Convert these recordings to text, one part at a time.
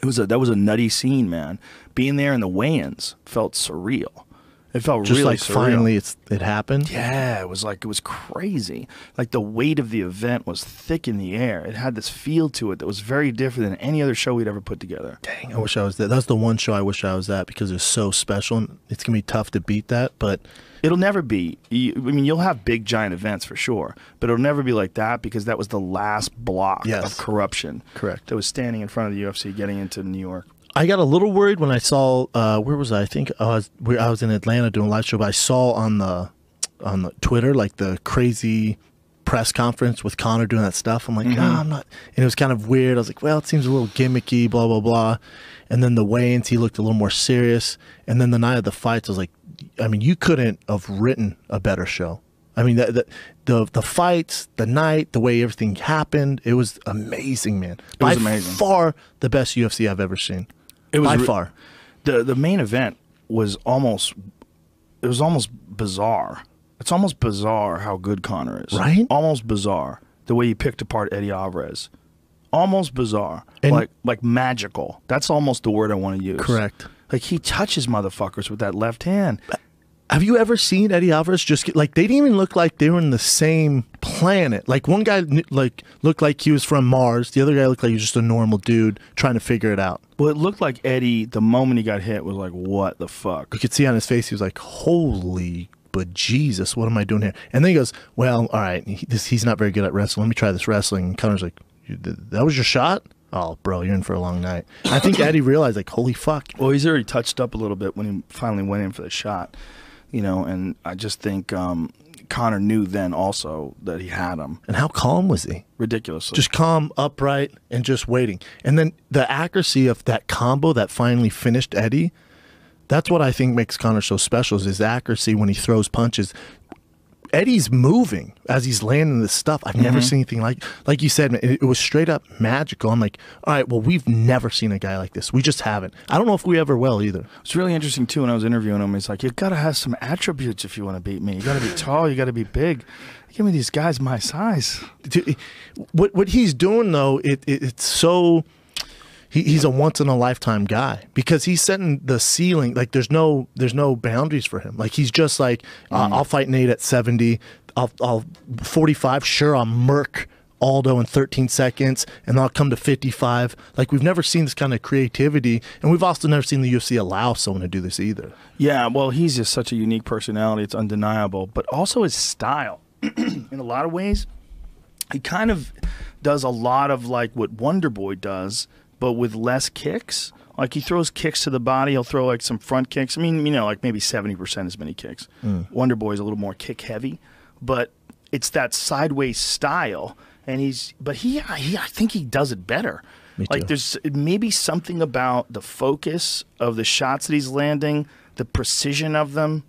That was a nutty scene, man. Being there in the weigh-ins felt surreal. It felt just really like surreal. Finally it happened. Yeah, it was crazy. Like the weight of the event was thick in the air. It had this feel to it that was very different than any other show we'd ever put together. Dang, I wish I was there. That's the one show I wish I was at because it's so special. And it's gonna be tough to beat that, but it'll never be. I mean, you'll have big giant events for sure, but it'll never be like that because that was the last block of corruption. Correct. That was standing in front of the UFC, getting into New York. I got a little worried when I saw where was I? I think I was in Atlanta doing a live show, but I saw on the Twitter like the crazy press conference with Conor doing that stuff. I'm like, nah, I'm not. And it was kind of weird. I was like, well, it seems a little gimmicky, blah blah blah. And then the weigh-ins, he looked a little more serious. And then the night of the fights, I was like, I mean, you couldn't have written a better show. I mean, the fights, the night, the way everything happened, it was amazing, man. It was amazing. By far the best UFC I've ever seen. It was by far. The main event was almost bizarre. It's almost bizarre how good Conor is. Right? Almost bizarre. The way he picked apart Eddie Alvarez. Almost bizarre. And like magical. That's almost the word I want to use. Correct. Like he touches motherfuckers with that left hand. Have you ever seen Eddie Alvarez just get, like, they didn't even look like they were in the same planet. Like one guy like looked like he was from Mars. The other guy looked like he was just a normal dude trying to figure it out. Well, it looked like Eddie, the moment he got hit, was like, what the fuck? You could see on his face, he was like, holy but Jesus, what am I doing here? And then he goes, well, all right, he's not very good at wrestling. Let me try this wrestling. And Conor's like, that was your shot? Oh, bro, you're in for a long night. I think Eddie realized, like, holy fuck. Well, he's already touched up a little bit when he finally went in for the shot. You know, and I just think Conor knew then also that he had him. And how calm was he? Ridiculously. Just calm, upright, and just waiting. And then the accuracy of that combo that finally finished Eddie, that's what I think makes Conor so special, is his accuracy when he throws punches. Eddie's moving as he's landing this stuff. I've never seen anything like you said, it was straight up magical. I'm like, all right, well, we've never seen a guy like this. We just haven't. I don't know if we ever will either. It's really interesting, too, when I was interviewing him. He's like, you got to have some attributes if you want to beat me. You got to be tall. You got to be big. Give me these guys my size. What he's doing, though, it's so... He's a once-in-a-lifetime guy because he's setting the ceiling. Like, there's no boundaries for him. Like, he's just like, I'll fight Nate at 70. I'll 45. Sure, I'll murk Aldo in 13 seconds, and I'll come to 55. Like, we've never seen this kind of creativity, and we've also never seen the UFC allow someone to do this either. Yeah, well, he's just such a unique personality. It's undeniable. But also his style. In a lot of ways, he kind of does a lot of, like, what Wonder Boy does, but with less kicks. Like, he throws kicks to the body. He'll throw, like, some front kicks. I mean, you know, like maybe 70% as many kicks. Wonder Boy is a little more kick heavy, but it's that sideways style. And I think he does it better. Me too. Like, there's maybe something about the focus of the shots that he's landing, the precision of them.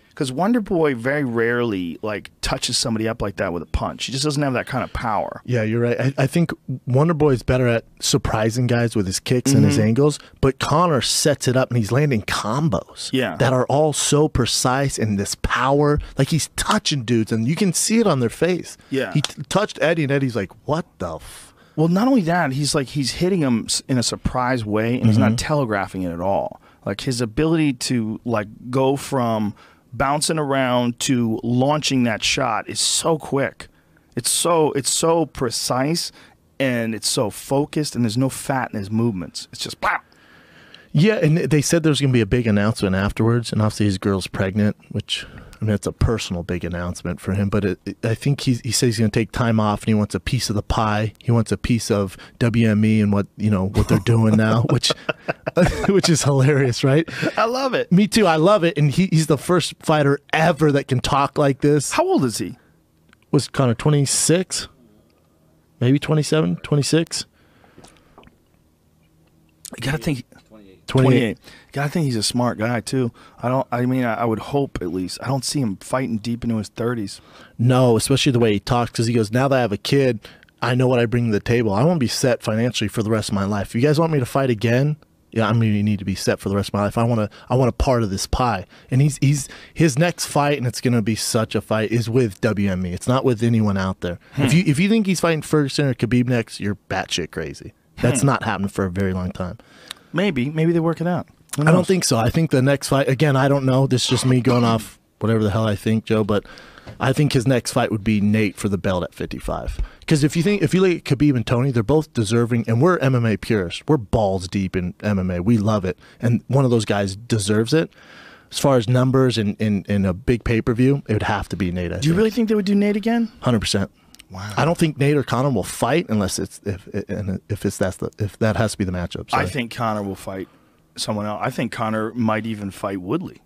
Because Wonder Boy very rarely, like, touches somebody up like that with a punch. He just doesn't have that kind of power. Yeah, you're right. I think Wonder Boy is better at surprising guys with his kicks and his angles, but Conor sets it up and he's landing combos that are all so precise and this power. Like, he's touching dudes and you can see it on their face. Yeah. He touched Eddie and Eddie's like, what the f... Well, not only that, he's hitting him in a surprise way and he's not telegraphing it at all. Like, his ability to, like, go from bouncing around to launching that shot is so quick. It's so precise and it's so focused and there's no fat in his movements. It's just pop. Yeah, and they said there's going to be a big announcement afterwards, and obviously his girl's pregnant, which, I mean, it's a personal big announcement for him, but I think he says he's going to take time off and he wants a piece of the pie. He wants a piece of WME and what they're doing now, which is hilarious, right? I love it. Me too. I love it, and he's the first fighter ever that can talk like this. How old is he? Was Conor 26? Maybe 27, 26? You got to think... 28. Gotta think he's a smart guy too. I would hope at least. I don't see him fighting deep into his 30s. No, especially the way he talks, because he goes, now that I have a kid, I know what I bring to the table. I want to be set financially for the rest of my life. If you guys want me to fight again, yeah, I'm going to need to be set for the rest of my life. I want a part of this pie. And his next fight, and it's going to be such a fight, is with WME. It's not with anyone out there. If you think he's fighting Ferguson or Khabib next, you're batshit crazy. That's not happened for a very long time. Maybe they work it out. I don't think so. I think the next fight, again, I don't know. This is just me going off whatever the hell I think, Joe, but I think his next fight would be Nate for the belt at 55. Because if you look at Khabib and Tony, they're both deserving, and we're MMA purists. We're balls deep in MMA. We love it. And one of those guys deserves it. As far as numbers and in a big pay-per-view, it would have to be Nate. Do you really think they would do Nate again? 100%. Wow. I don't think Nate or Conor will fight unless if that has to be the matchup. I think Conor will fight someone else. I think Conor might even fight Woodley.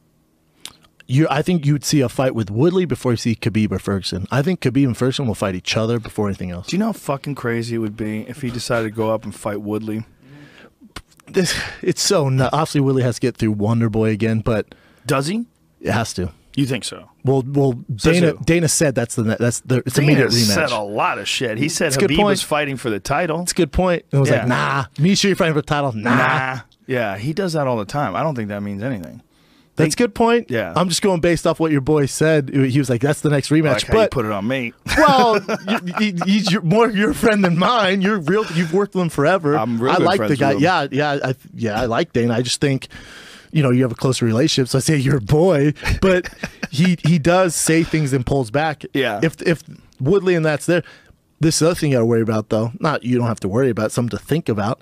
I think you'd see a fight with Woodley before you see Khabib or Ferguson. I think Khabib and Ferguson will fight each other before anything else. Do you know how fucking crazy it would be if he decided to go up and fight Woodley? It's so nuts. Obviously, Woodley has to get through Wonder Boy again, but does he? It has to. You think so? Well, Dana said it's immediate rematch. Said a lot of shit. He said Khabib was fighting for the title. That's a good point. It was like, nah. Me sure you're fighting for the title? Nah. Yeah, he does that all the time. I don't think that means anything. That's a good point. Yeah. I'm just going based off what your boy said. He was like, that's the next rematch. Like how you put it on me. Well, he's more your friend than mine. You've worked with him forever. I'm really I like the guy. Yeah, I like Dana. I just think, you have a closer relationship, so I say you're a boy. But he does say things and pulls back. Yeah. If Woodley and that's there. This is the other thing you got to worry about, though. Not you don't have to worry about, something to think about.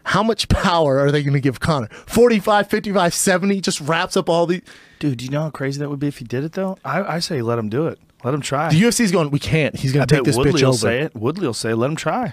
How much power are they going to give Conor? 45, 55, 70, just wraps up all the... Dude, do you know how crazy that would be if he did it, though? I say let him do it. Let him try. The UFC's going, we can't. He's going to take this Woodley bitch will over. say it. Woodley will say, let him try.